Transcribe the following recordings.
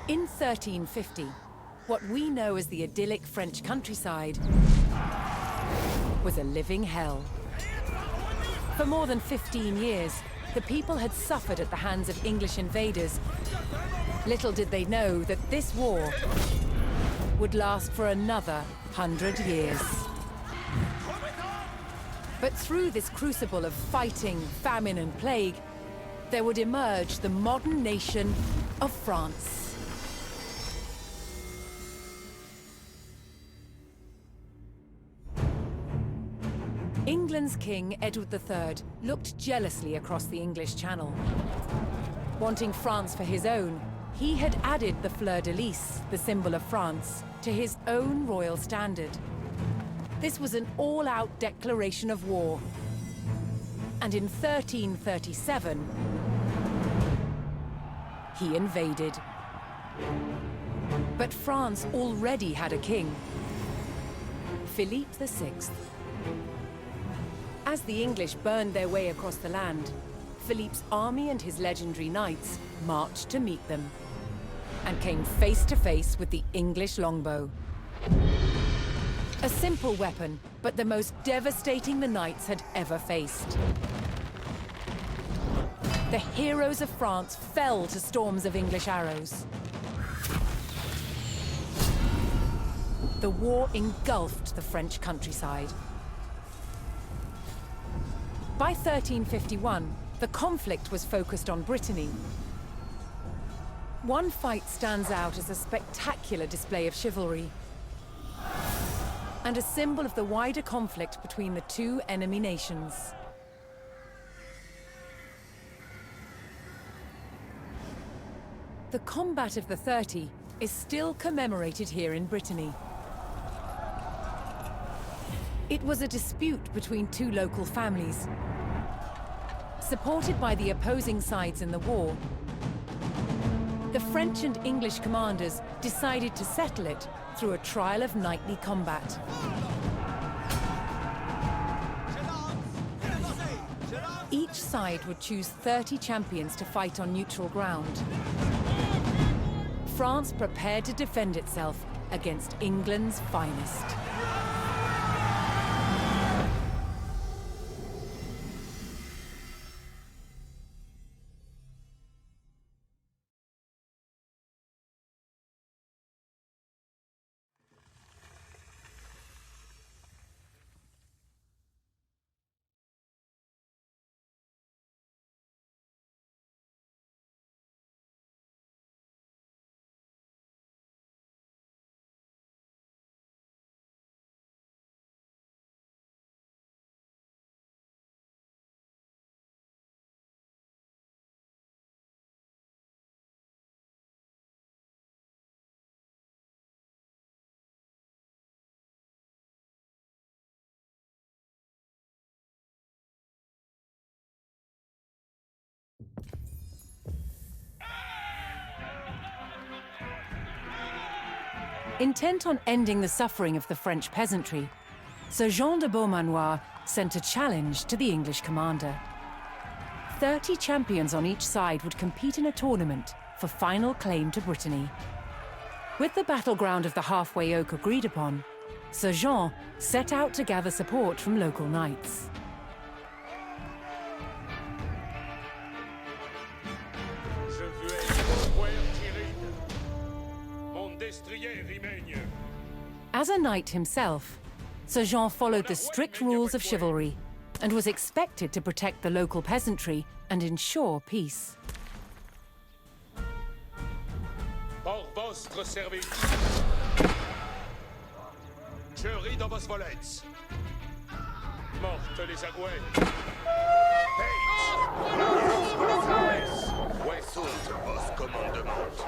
In 1350, what we know as the idyllic French countryside was a living hell. For more than 15 years, the people had suffered at the hands of English invaders. Little did they know that this war would last for another 100 years. But through this crucible of fighting, famine, and plague, there would emerge the modern nation of France. England's King, Edward III, looked jealously across the English Channel. Wanting France for his own, he had added the fleur-de-lis, the symbol of France, to his own royal standard. This was an all-out declaration of war. And in 1337, he invaded. But France already had a king, Philippe VI. As the English burned their way across the land, Philippe's army and his legendary knights marched to meet them and came face to face with the English longbow. A simple weapon, but the most devastating the knights had ever faced. The heroes of France fell to storms of English arrows. The war engulfed the French countryside. By 1351, the conflict was focused on Brittany. One fight stands out as a spectacular display of chivalry and a symbol of the wider conflict between the two enemy nations. The Combat of the 30 is still commemorated here in Brittany. It was a dispute between two local families. Supported by the opposing sides in the war, the French and English commanders decided to settle it through a trial of knightly combat. Each side would choose 30 champions to fight on neutral ground. France prepared to defend itself against England's finest. Intent on ending the suffering of the French peasantry, Sir Jean de Beaumanoir sent a challenge to the English commander. 30 champions on each side would compete in a tournament for final claim to Brittany. With the battleground of the halfway oak agreed upon, Sir Jean set out to gather support from local knights. As a knight himself, Sir Jean followed the strict rules of chivalry and was expected to protect the local peasantry and ensure peace. Pour votre service. Je ris dans vos volets. Morte les agouettes. Où sont vos commandements?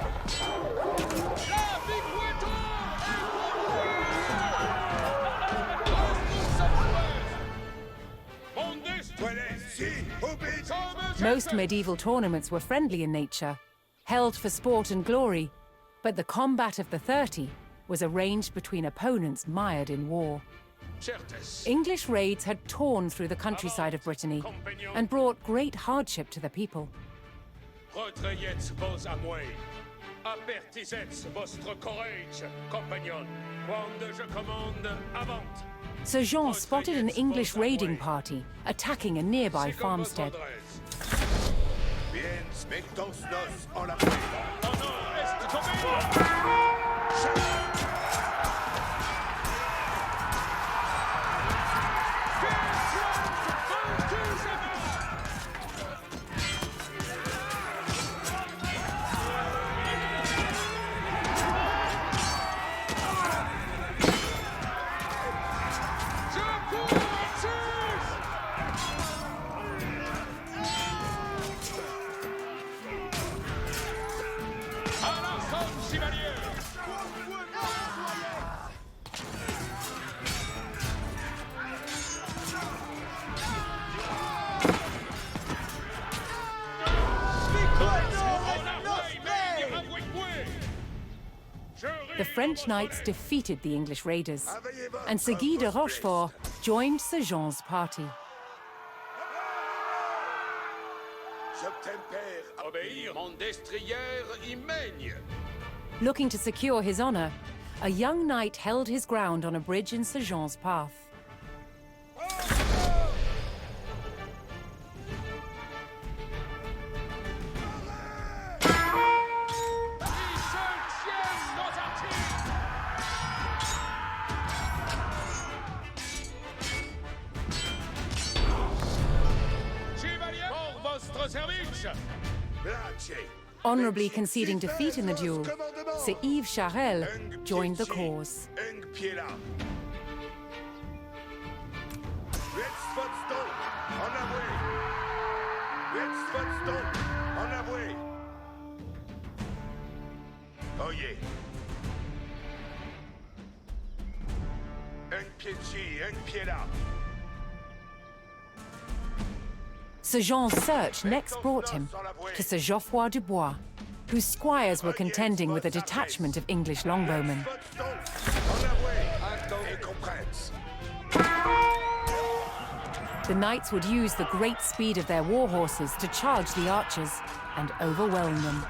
Most medieval tournaments were friendly in nature, held for sport and glory, but the Combat of the 30 was arranged between opponents mired in war. English raids had torn through the countryside of Brittany and brought great hardship to the people. Apertisez votre courage, compagnon. Quand je commande, avant. Sir Jean spotted an English raiding party attacking a nearby farmstead. Bien, mettons-nos en la paix. Oh non, est tombé! The French knights defeated the English raiders, and Sir Guy de Rochefort joined Sir Jean's party. Obéir, mon destrière y mègne. Looking to secure his honor, a young knight held his ground on a bridge in Sir Jean's path. Honorably conceding defeat in the duel, Sir Yves Charel joined the cause. Oyez. Un pied ci, un pied là. Sir Jean's search next brought him to Sir Geoffroy du Bois, whose squires were contending with a detachment of English longbowmen. The knights would use the great speed of their war horses to charge the archers and overwhelm them.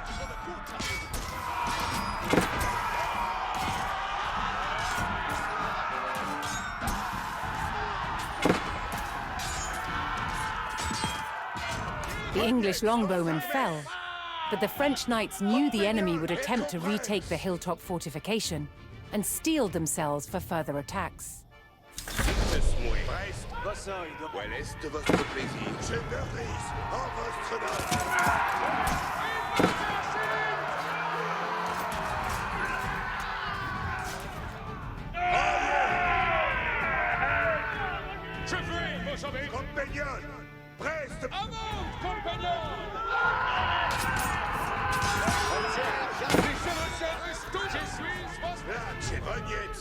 The English longbowmen fell, but the French knights knew the enemy would attempt to retake the hilltop fortification and steeled themselves for further attacks.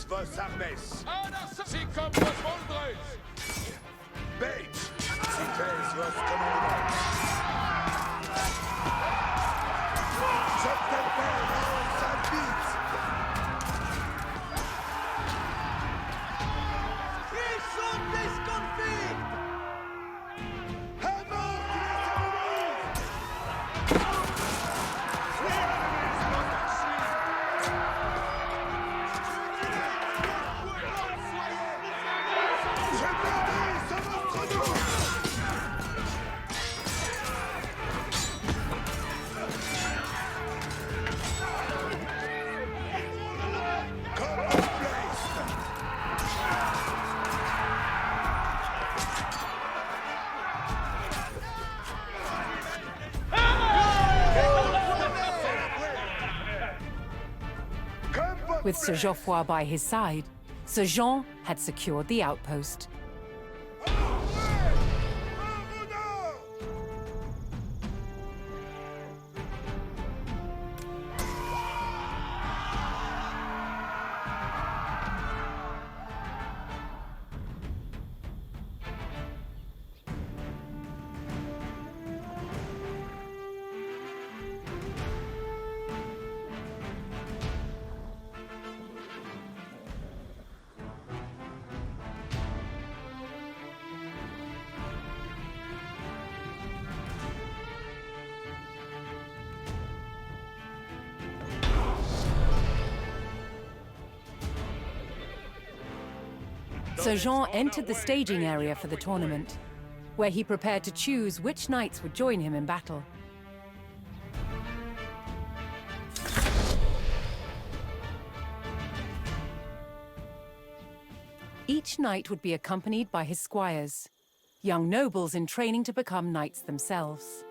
Vos armes. Si comme vos moldres. Bait. Si pèse vos commandements. Je t'appelle en sa bite. Ils sont disconfites. With Sir Geoffroy by his side, Sir Jean had secured the outpost. Sir Jean entered the staging area for the tournament, where he prepared to choose which knights would join him in battle. Each knight would be accompanied by his squires, young nobles in training to become knights themselves.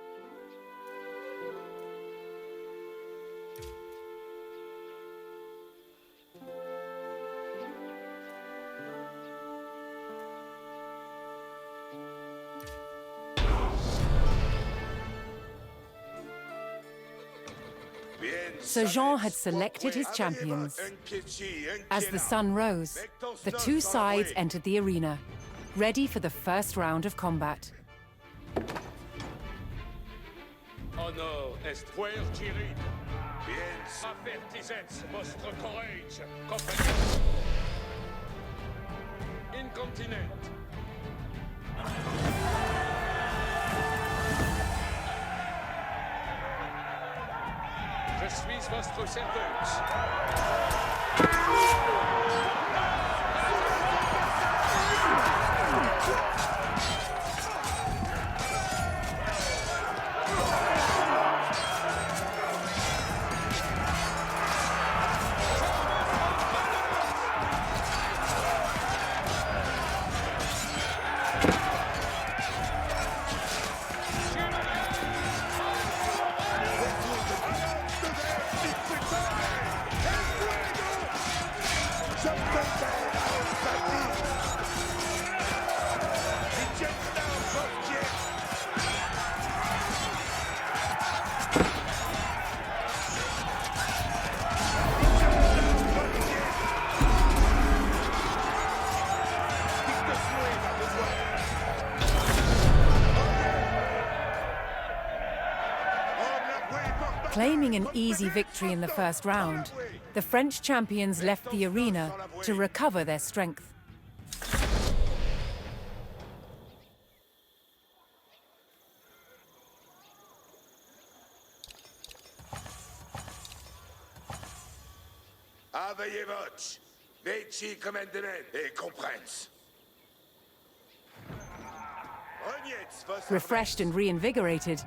Sir Jean had selected his champions. As the sun rose, the two sides entered the arena, ready for the first round of combat. Honor est puertiri. Bien avertisets vostre courage, compagnons. Incontinent. Je suis votre serveuse. Claiming an easy victory in the first round, the French champions left the arena to recover their strength. Aveuillez votre, veci commandement et comprens. Refreshed and reinvigorated,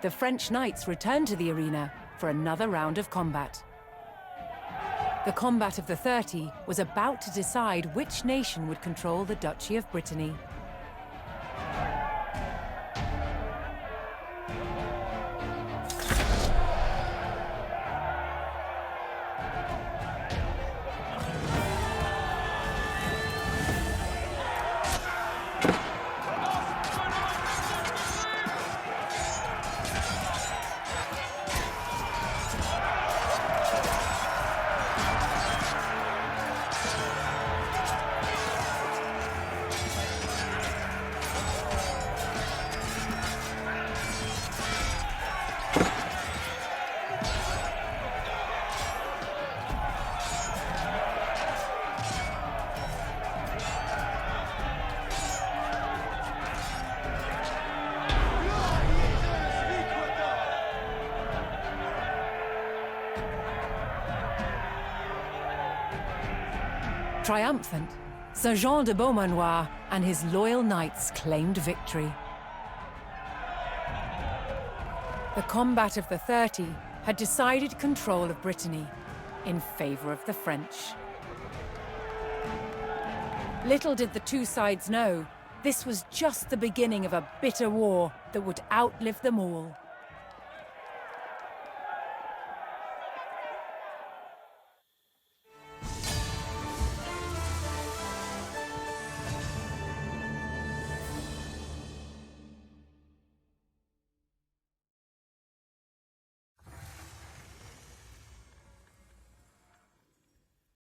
the French knights returned to the arena for another round of combat. The combat of the 30 was about to decide which nation would control the Duchy of Brittany. Triumphant, Sir Jean de Beaumanoir and his loyal knights claimed victory. The combat of the 30 had decided control of Brittany in favor of the French. Little did the two sides know, this was just the beginning of a bitter war that would outlive them all.